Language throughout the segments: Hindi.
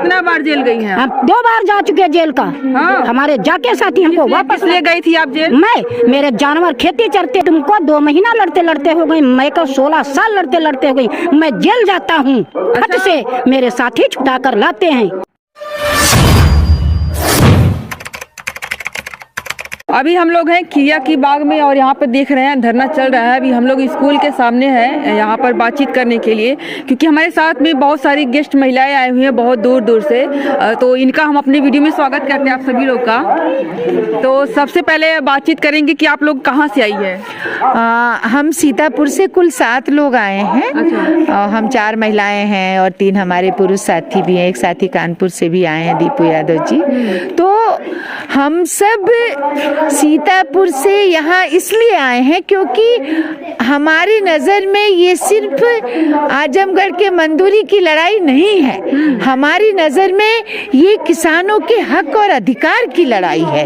कितना बार जेल गई हैं? हम 2 बार जा चुके हैं जेल का। हाँ। हमारे जाके साथी हमको वापस ले गई थी आप जेल? मैं, मेरे जानवर खेती चरते तुमको 2 महीना लड़ते लड़ते हो गई, मैं को 16 साल लड़ते लड़ते हो गई। मैं जेल जाता हूँ, हट से मेरे साथी छुटा कर लाते हैं। अभी हम लोग हैं खिया की बाग में और यहाँ पर देख रहे हैं धरना चल रहा है। अभी हम लोग स्कूल के सामने हैं यहाँ पर बातचीत करने के लिए, क्योंकि हमारे साथ में बहुत सारी गेस्ट महिलाएं आई हुई हैं बहुत दूर दूर से। तो इनका हम अपने वीडियो में स्वागत करते हैं आप सभी लोग का। तो सबसे पहले बातचीत करेंगे कि आप लोग कहाँ से आई है? हम सीतापुर से कुल 7 लोग आए हैं। अच्छा। हम 4 महिलाएं हैं और 3 हमारे पुरुष साथी भी हैं। एक साथी कानपुर से भी आए हैं, दीपू यादव जी। तो हम सब सीतापुर से यहाँ इसलिए आए हैं क्योंकि हमारी नज़र में ये सिर्फ आजमगढ़ के मंदूरी की लड़ाई नहीं है। हमारी नज़र में ये किसानों के हक और अधिकार की लड़ाई है।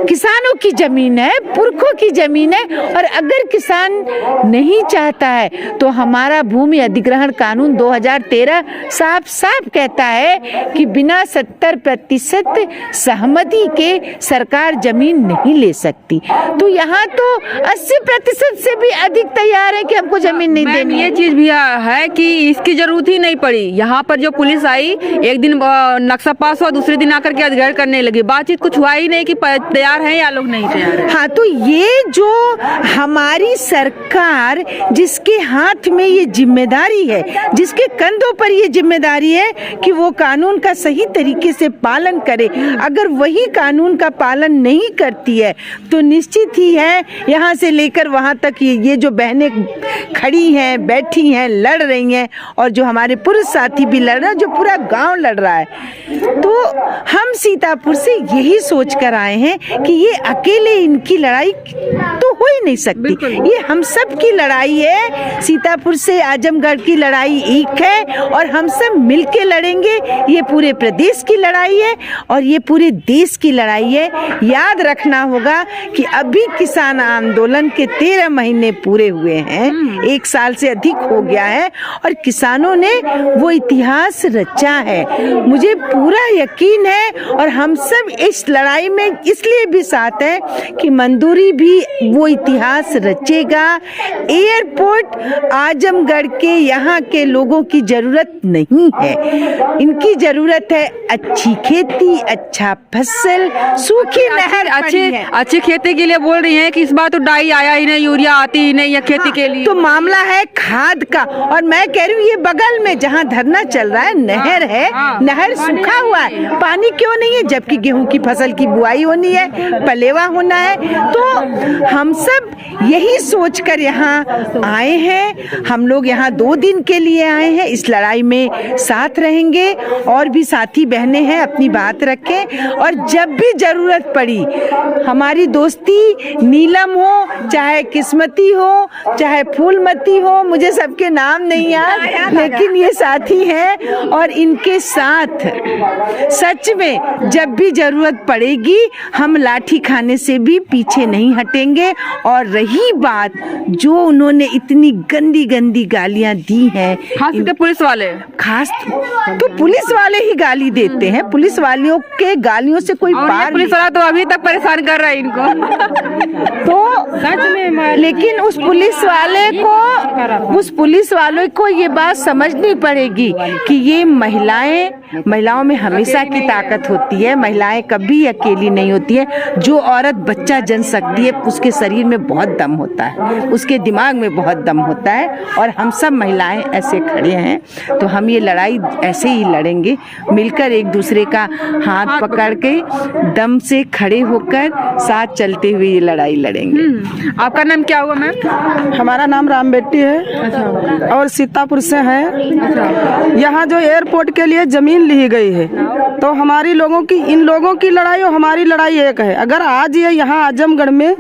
किसानों की ज़मीन है, पुरखों की ज़मीन है, और अगर किसान नहीं चाहता है तो हमारा भूमि अधिग्रहण कानून 2013 साफ साफ कहता है कि बिना 70% सहमति के सरकार जमीन नहीं ले सकती। तो यहाँ तो 80% से भी अधिक तैयार है कि हमको जमीन नहीं देनी। ये चीज भी है कि इसकी जरूरत ही नहीं पड़ी। यहाँ पर जो पुलिस आई, एक दिन नक्शा पास हुआ, दूसरे दिन आकर के अधिग्रहण करने लगी। बातचीत कुछ हुआ ही नहीं कि तैयार है या लोग नहीं तैयार है। हाँ, तो ये जो हमारी सरकार जिसके हाथ में ये जिम्मेदारी है, जिसके कंधों पर ये जिम्मेदारी है कि वो कानून का सही तरीके से पालन करे, अगर वही कानून का पालन नहीं करती है तो निश्चित ही है यहाँ से लेकर वहाँ तक ये जो बहनें खड़ी हैं, बैठी हैं, लड़ रही हैं, और जो हमारे पुरुष साथी भी लड़ रहे हैं, जो पूरा गांव लड़ रहा है। तो हम सीतापुर से यही सोच कर आए हैं कि ये अकेले इनकी लड़ाई तो हो ही नहीं सकती, ये हम सब की लड़ाई है। सीतापुर से आजमगढ़ की लड़ाई एक है और हम सब मिलके लड़ेंगे। ये पूरे प्रदेश की लड़ाई है और ये पूरे देश की लड़ाई है। याद रखना होगा कि अभी किसान आंदोलन के 13 महीने पूरे हुए हैं, 1 साल से अधिक हो गया है, और किसानों ने वो इतिहास रचा है। मुझे पूरा यकीन है और हम सब इस लड़ाई में इसलिए भी साथ हैं कि मंदूरी भी वो इतिहास रचेगा। एयरपोर्ट आजमगढ़ के यहाँ के लोगों की जरूरत नहीं है, इनकी जरूरत है अच्छी खेती, अच्छा फसल, सूखी नहर। अच्छी खेती के लिए बोल रही हैं कि इस बार तो डाई आया ही नहीं, यूरिया आती ही नहीं है खेती के लिए। तो मामला है खाद का, और मैं कह रही हूँ ये बगल में जहाँ धरना चल रहा है नहर है, नहर सूखा हुआ है, पानी क्यों नहीं है, जबकि गेहूं की फसल की बुआई होनी है, पलेवा होना है। तो हम सब यही सोच कर यहाँ आए हैं। हम लोग यहाँ 2 दिन के लिए आए हैं, इस लड़ाई में साथ रहेंगे। और भी साथी बहनें हैं, अपनी बात रखें, और जब भी जरूरत पड़ी हमारी दोस्ती नीलम हो, चाहे किस्मती हो, चाहे फूलमती हो, मुझे सबके नाम नहीं याद, लेकिन ये साथी हैं और इनके साथ सच में जब भी जरूरत पड़ेगी हम लाठी खाने से भी पीछे नहीं हटेंगे। और रही बात जो उन्होंने इतनी गंदी गंदी गालियां दी हैं, खास करके पुलिस वाले, खास तो पुलिस वाले ही गाली देते हैं, पुलिस वालों के गालियों से कोई पार। पुलिस वाला तो अभी तक परेशान कर रहा है इनको। तो सच में, लेकिन उस पुलिस वालों को ये बात समझनी पड़ेगी कि ये महिलाओं में हमेशा की ताकत होती है। महिलाएं कभी अकेली नहीं होती है। जो औरत बच्चा जन सकती है उसके शरीर में बहुत दम होता है, उसके दिमाग में बहुत दम होता है, और हम सब महिलाएं ऐसे खड़े हैं। तो हम ये लड़ाई ऐसे ही लड़ेंगे, मिलकर एक दूसरे का हाथ पकड़ के दम से खड़े होकर साथ चलते हुए ये लड़ाई लड़ेंगे। आपका नाम क्या हुआ मैम? हमारा नाम राम बेट्टी है और सीतापुर से है। यहाँ जो एयरपोर्ट के लिए जमीन ली गई है, तो हमारी लोगों की, इन लोगों की लड़ाई और हमारी लड़ाई एक है। अगर आज ये यहाँ आजमगढ़ में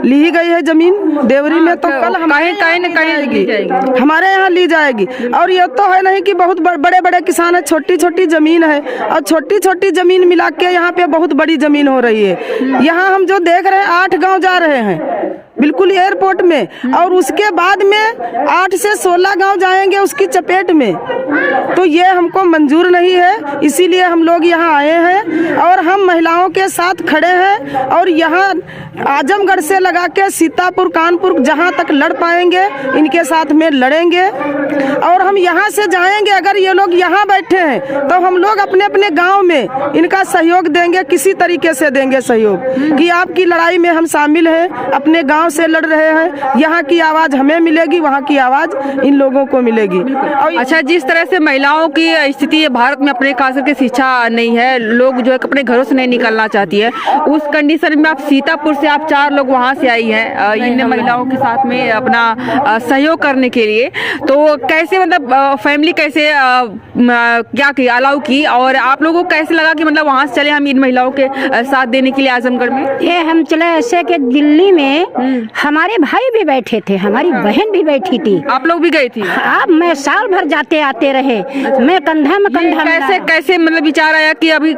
ली गई है जमीन देवरी में, तो कल हमारे हमारे यहाँ ली जाएगी। और ये तो है नहीं कि बहुत बड़े बड़े किसान है, छोटी छोटी जमीन है, और छोटी छोटी जमीन मिला के यहाँ पे बहुत बड़ी जमीन हो रही है। यहाँ हम जो देख रहे हैं 8 गांव जा रहे हैं, बिल्कुल एयरपोर्ट में, और उसके बाद में 8 से 16 गांव जाएंगे उसकी चपेट में। तो ये हमको मंजूर नहीं है, इसीलिए हम लोग यहाँ आए हैं और हम महिलाओं के साथ खड़े हैं। और यहाँ आजमगढ़ से लगा के सीतापुर, कानपुर, जहाँ तक लड़ पाएंगे इनके साथ में लड़ेंगे। और हम यहाँ से जाएंगे, अगर ये लोग यहाँ बैठे हैं तो हम लोग अपने अपने गांव में इनका सहयोग देंगे, किसी तरीके से देंगे सहयोग कि आपकी लड़ाई में हम शामिल हैं, अपने गांव से लड़ रहे हैं, यहाँ की आवाज हमें मिलेगी, वहाँ की आवाज इन लोगों को मिलेगी। और अच्छा, जिस तरह से महिलाओं की स्थिति भारत में अपने खास करके शिक्षा नहीं है, लोग जो है अपने घरों से नहीं निकलना चाहती है, उस कंडीशन में आप सीतापुर से आप 4 लोग वहाँ से आई हैं इन महिलाओं के साथ में अपना सहयोग करने के लिए, तो कैसे मतलब फैमिली कैसे क्या की अलाउ की, और आप लोगों को कैसे लगा कि मतलब वहाँ से चले हम इन महिलाओं के साथ देने के लिए आजमगढ़ में? ये हम चले ऐसे कि दिल्ली में हमारे भाई भी बैठे थे, हमारी बहन भी बैठी थी। आप लोग भी गई थी? अब मैं साल भर जाते आते रहे, मैं कंधा में कंधा कैसे कैसे मतलब विचार आया कि अभी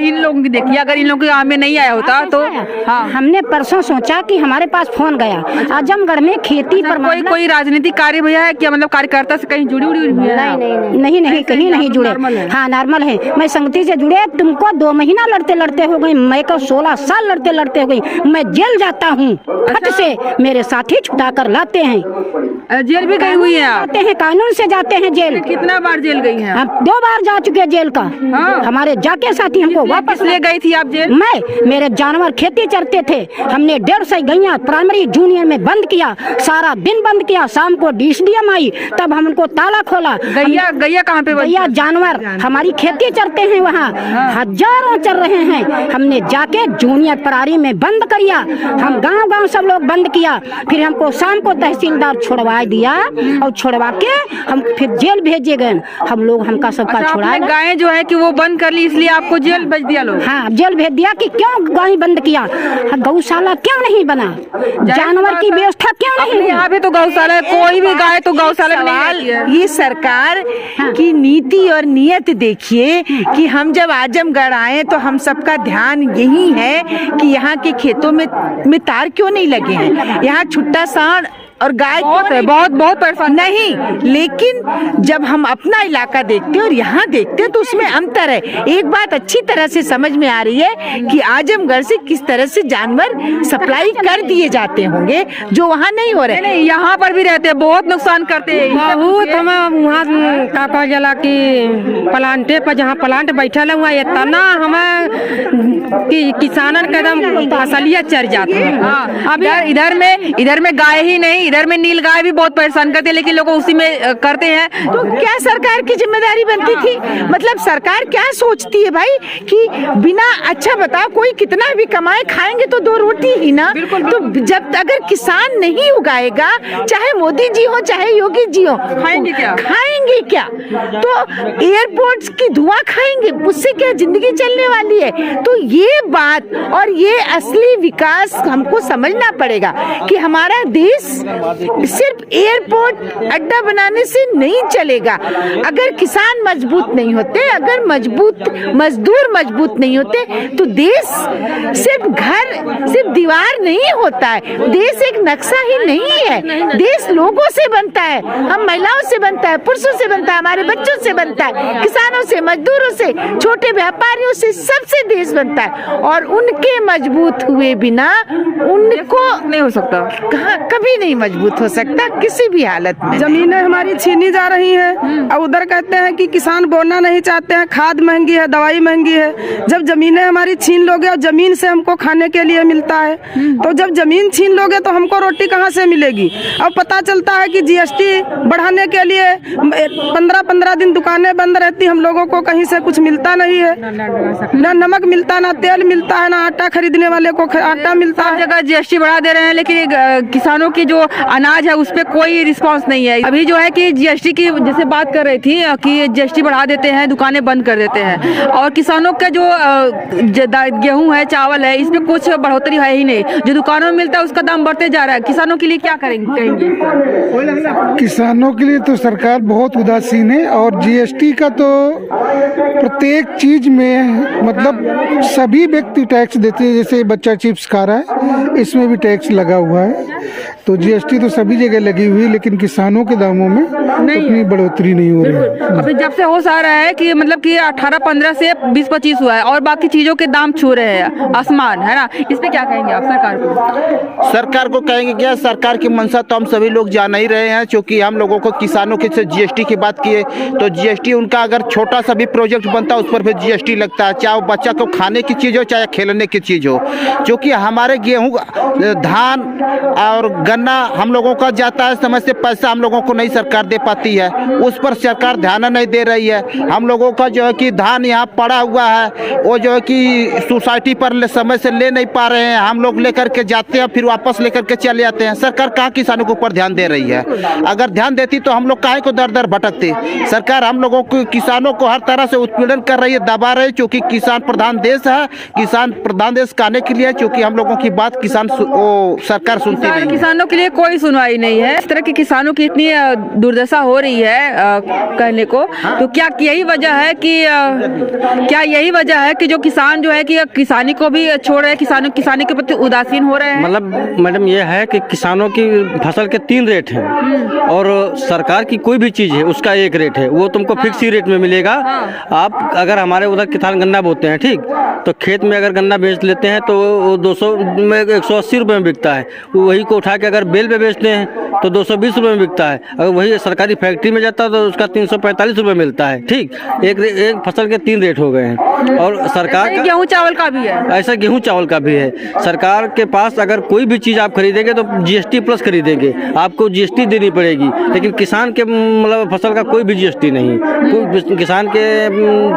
इन लोगों की देखिए, अगर इन लोगों के यहाँ में नहीं आया होता तो? हाँ, हमने परसों सोचा कि हमारे पास फोन गया, आजमगढ़ में खेती पर कोई राजनीतिक कार्य भैया है क्या, मतलब कार्यकर्ता से कहीं जुड़ी हुई है? नहीं कहीं नहीं जुड़े। हाँ, नॉर्मल है। मैं संगति से जुड़े, तुमको 2 महीना लड़ते लड़ते हो गई, मैं को 16 साल लड़ते लड़ते हो गई, मैं जेल जाता हूँ। खट से मेरे साथी छुटा कर लाते हैं। जेल भी गई हुई है? आते हैं, कानून से जाते हैं जेल। कितना बार जेल गई हैं? हम 2 बार जा चुके हैं जेल का। हाँ। हमारे जाके साथी हमको वापस ले गई थी आप जेल? मेरे जानवर खेती चरते थे, हमने 150 गैया प्राइमरी जूनियर में बंद किया, सारा दिन बंद किया, शाम को DSDM आई, तब हम उनको ताला खोला। गैया कहाँ पे? गैया जानवर हमारी खेती चरते हैं वहाँ, हजारों चर रहे हैं। हमने जाके जूनियर प्रारी में बंद किया, हम गांव सब लोग बंद किया। फिर हमको शाम को तहसीलदार छुड़वा दिया और छुड़वा के हम फिर जेल भेजे गए। हम लोग हमका सबका छुड़ाया। गायें जो है कि वो बंद कर ली, इसलिए आपको जेल भेज दिया लोग? हाँ, जेल भेज दिया कि क्यों गाय बंद किया, गौशाला क्यों नहीं बना, जानवर की व्यवस्था क्यों नहीं? यहाँ पे तो गौशाला है, कोई भी गाय तो गौशाला में नहीं है। ये सरकार की नीति और नियत देखिए कि हम जब आजमगढ़ आए तो हम सबका ध्यान यही है कि यहाँ के खेतों में तार क्यों नहीं लगे हैं, यहाँ छुट्टा सांड और गाय बहुत परेशान नहीं। लेकिन जब हम अपना इलाका देखते हैं और यहाँ देखते हैं तो उसमें अंतर है। एक बात अच्छी तरह से समझ में आ रही है कि आजमगढ़ से किस तरह से जानवर सप्लाई कर दिए जाते होंगे जो वहाँ नहीं हो रहे। नहीं, यहाँ पर भी रहते हैं, बहुत नुकसान करते हैं बहुत। हम वहाँ का कहा जला कि प्लांटे पर जहाँ प्लांट बैठल है वहाँ इतना हमें कि किसानन का एकदम फसलिया चर जाते हैं। अब इधर में गाय ही नहीं, इधर में नील गाय भी बहुत परेशान करते हैं, लेकिन लोग उसी में करते हैं। तो क्या सरकार की जिम्मेदारी बनती थी? मतलब सरकार क्या सोचती है भाई कि बिना, अच्छा बताओ, कोई कितना भी कमाए खाएंगे तो 2 रोटी ही ना। तो जब अगर किसान नहीं उगाएगा, चाहे मोदी जी हो चाहे योगी जी हो, खाएंगे क्या? तो एयरपोर्ट्स की धुआं खाएंगे, उससे क्या जिंदगी चलने वाली है? तो ये बात और ये असली विकास हमको समझना पड़ेगा कि हमारा देश सिर्फ एयरपोर्ट अड्डा बनाने से नहीं चलेगा। अगर किसान मजबूत नहीं होते, अगर मजदूर मजबूत नहीं होते तो देश सिर्फ दीवार नहीं होता है। देश एक नक्शा ही नहीं है, देश लोगों से बनता है, हम महिलाओं से बनता है, पुरुषों से बनता है, हमारे बच्चों से बनता है, किसानों से, मजदूरों से, छोटे व्यापारियों से, सबसे देश बनता है। और उनके मजबूत हुए बिना उनको नहीं हो सकता, कभी नहीं मजबूत हो सकता किसी भी हालत में। जमीनें हमारी छीनी जा रही हैं और उधर कहते हैं कि किसान बोना नहीं चाहते हैं, खाद महंगी है, दवाई महंगी है। जब जमीनें हमारी छीन लोगे और जमीन से हमको खाने के लिए मिलता है, तो जब जमीन छीन लोगे तो हमको रोटी कहाँ से मिलेगी? अब पता चलता है कि GST बढ़ाने के लिए 15-15 दिन दुकानें बंद रहती, हम लोगों को कहीं से कुछ मिलता नहीं है, ना नमक मिलता, ना तेल मिलता है, ना आटा खरीदने वाले को आटा मिलता है। जगह GST बढ़ा दे रहे हैं, लेकिन किसानों की जो अनाज है उस पर कोई रिस्पांस नहीं है। अभी जो है कि जीएसटी की जैसे बात कर रही थी कि जीएसटी बढ़ा देते हैं, दुकानें बंद कर देते हैं, और किसानों का जो गेहूं है, चावल है, इसमें कुछ बढ़ोतरी है ही नहीं। जो दुकानों में मिलता है उसका दाम बढ़ते जा रहा है। किसानों के लिए क्या कहेंगे? किसानों के लिए तो सरकार बहुत उदासीन है, और जीएसटी का तो प्रत्येक चीज में मतलब सभी व्यक्ति टैक्स देते हैं। जैसे बच्चा चिप्स खा रहा है, इसमें भी टैक्स लगा हुआ है। तो जीएसटी तो सभी जगह लगी हुई है, लेकिन किसानों के दामों में उतनी बढ़ोतरी नहीं हो रही है। अभी जब से होश आ रहा है कि मतलब कि 18-15 से 20-25 हुआ है, और बाकी चीजों के दाम छू रहे हैं आसमान, है ना? इस पे क्या कहेंगे आप सरकार को? सरकार को कहेंगे क्या, सरकार की मंशा तो हम सभी लोग जान ही रहे हैं। क्योंकि हम लोगों को किसानों के से जीएसटी की बात किए तो जीएसटी उनका अगर छोटा सा भी प्रोजेक्ट बनता है उस पर भी जीएसटी लगता है, चाहे वो बच्चा को खाने की चीज़ हो चाहे खेलने की चीज़ हो। क्योंकि हमारे गेहूँ, धान और गन्ना हम लोगों का जाता है, समय से पैसा हम लोगों को नहीं सरकार दे पाती है, उस पर सरकार ध्यान नहीं दे रही है। हम लोगों का जो है कि धान यहाँ पड़ा हुआ है, वो जो है कि सोसाइटी पर समय से ले नहीं पा रहे हैं। हम लोग लेकर के जाते हैं, फिर वापस लेकर के चले जाते हैं। सरकार कहाँ किसानों के ऊपर ध्यान दे रही है? अगर ध्यान देती तो हम लोग काहे को दर दर भटकते। सरकार हम लोगों को, किसानों को हर तरह से उत्पीड़न कर रही है, दबा रही है। क्योंकि किसान प्रधान देश है, किसान प्रधान देश कहने के लिए, क्योंकि हम लोगों की बात सरकार सुनती नहीं है। किसानों के लिए कोई सुनवाई नहीं है। इस तरह के किसानों की इतनी दुर्दशा हो रही है कहने को, तो क्या यही वजह है कि जो किसान जो है कि किसानी को भी छोड़ रहे हैं, किसानी के प्रति उदासीन हो रहे हैं? मतलब मैडम ये है कि किसानों की फसल के 3 रेट हैं, और सरकार की कोई भी चीज़ है उसका एक रेट है, वो तुमको फिक्स ही रेट में मिलेगा। आप अगर हमारे उधर किसान गन्ना बोते हैं, ठीक, तो खेत में अगर गन्ना बेच लेते हैं तो वो 200 में 180 रुपये में बिकता है। वही को उठा के अगर बेल पे बेचते हैं तो 220 रुपये में बिकता है। अगर वही सरकारी फैक्ट्री में जाता है तो उसका 345 रुपये मिलता है। ठीक, एक फसल के 3 रेट हो गए हैं। और सरकार का गेहूँ चावल का भी है, ऐसा गेहूँ चावल का भी है। सरकार के पास अगर कोई भी चीज़ आप खरीदेंगे तो जीएसटी प्लस खरीदेंगे, आपको जीएसटी देनी पड़ेगी। लेकिन किसान के मतलब फसल का कोई भी जीएसटी नहीं, कोई किसान के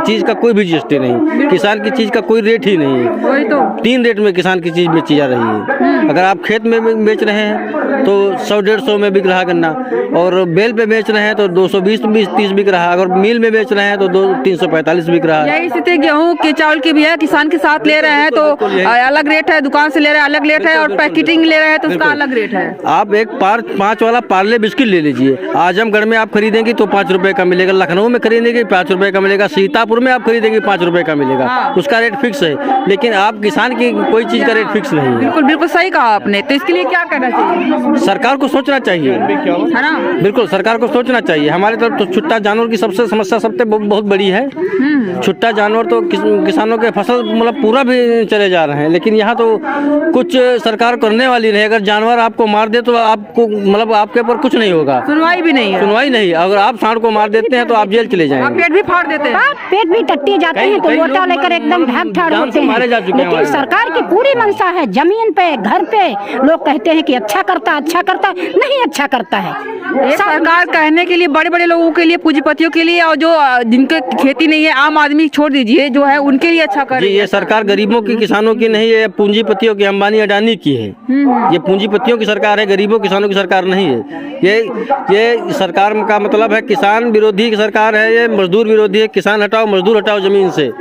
चीज़ का कोई भी जीएसटी नहीं, किसान की चीज़ का कोई रेट ही नहीं है। वही तो 3 रेट में किसान की चीज़ बेची जा रही है। अगर आप खेत में बेच रहे हैं तो 100-150 में बिक रहा गन्ना, और बेल पे बेच रहे हैं तो 220-30 बिक रहा है। अगर मिल में बेच रहे हैं तो 345 बिक रहा है। यही स्थिति गेहूँ के चावल की भी है। किसान के साथ ले रहे हैं तो अलग रेट है, दुकान से ले रहे हैं अलग रेट है, और पैकेटिंग ले रहे हैं तो उसका अलग रेट है। आप एक 5 वाला पार्ले बिस्किट ले लीजिए, आजमगढ़ में आप खरीदेंगे तो 5 रुपए का मिलेगा, लखनऊ में खरीदेंगे 5 रुपए का मिलेगा, सीतापुर में आप खरीदेंगे 5 रुपए का मिलेगा। उसका रेट फिक्स है। लेकिन आप किसान की कोई चीज़ का रेट फिक्स नहीं है। बिल्कुल बिल्कुल सही कहा आपने। तो इसके लिए क्या करना चाहिए? सरकार को सोचना चाहिए, है ना? बिल्कुल सरकार को सोचना चाहिए। हमारे तरफ तो छुट्टा जानवर की सबसे समस्या सबसे बहुत बड़ी है। छुट्टा जानवर तो किसानों के फसल मतलब पूरा भी चले जा रहे हैं, लेकिन यहाँ तो कुछ सरकार करने वाली नहीं। अगर जानवर आपको मार दे तो आपको मतलब आपके ऊपर कुछ नहीं होगा, सुनवाई भी नहीं है। सुनवाई नहीं। अगर आप सांड को मार देते हैं तो आप जेल चले जाएंगे, पेट भी फाड़ देते हैं। पेट भी टट्टी जाते हैं तो लोटा लेकर एकदम ढक ठाड़ होते हैं। लेकिन सरकार की पूरी मंशा है, जमीन पे घर पे लोग कहते हैं कि अच्छा करता नहीं, अच्छा करता है। सरकार कहने के लिए बड़े बड़े लोगों के लिए, पूंजीपतियों के लिए, और जो जिनके खेती नहीं है, आम आदमी छोड़ दीजिए, जो है उनके लिए अच्छा कर रही है। ये सरकार गरीबों की, किसानों की नहीं है, पूंजीपतियों की, अंबानी अडानी की है। ये पूंजीपतियों की सरकार है, गरीबों किसानों की सरकार नहीं है। ये सरकार का मतलब है किसान विरोधी की सरकार है, ये मजदूर विरोधी है। किसान हटाओ, मजदूर हटाओ जमीन से,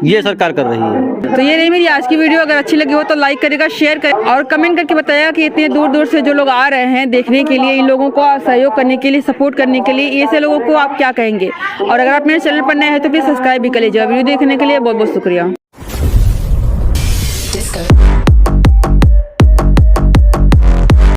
ये सरकार कर रही है। तो ये नहीं मेरी आज की वीडियो अगर अच्छी लगी हो तो लाइक करेगा, शेयर करेगा, और कमेंट करके बताया कि इतने दूर दूर से जो लोग आ रहे हैं देखने के लिए, इन लोगों को सहयोग करने के लिए, सपोर्ट करने के लिए, ऐसे लोगों को आप क्या कहेंगे? और अगर आप मेरे चैनल पर नए हैं तो प्लीज सब्सक्राइब भी कर लीजिएगा। वीडियो देखने के लिए बहुत बहुत शुक्रिया।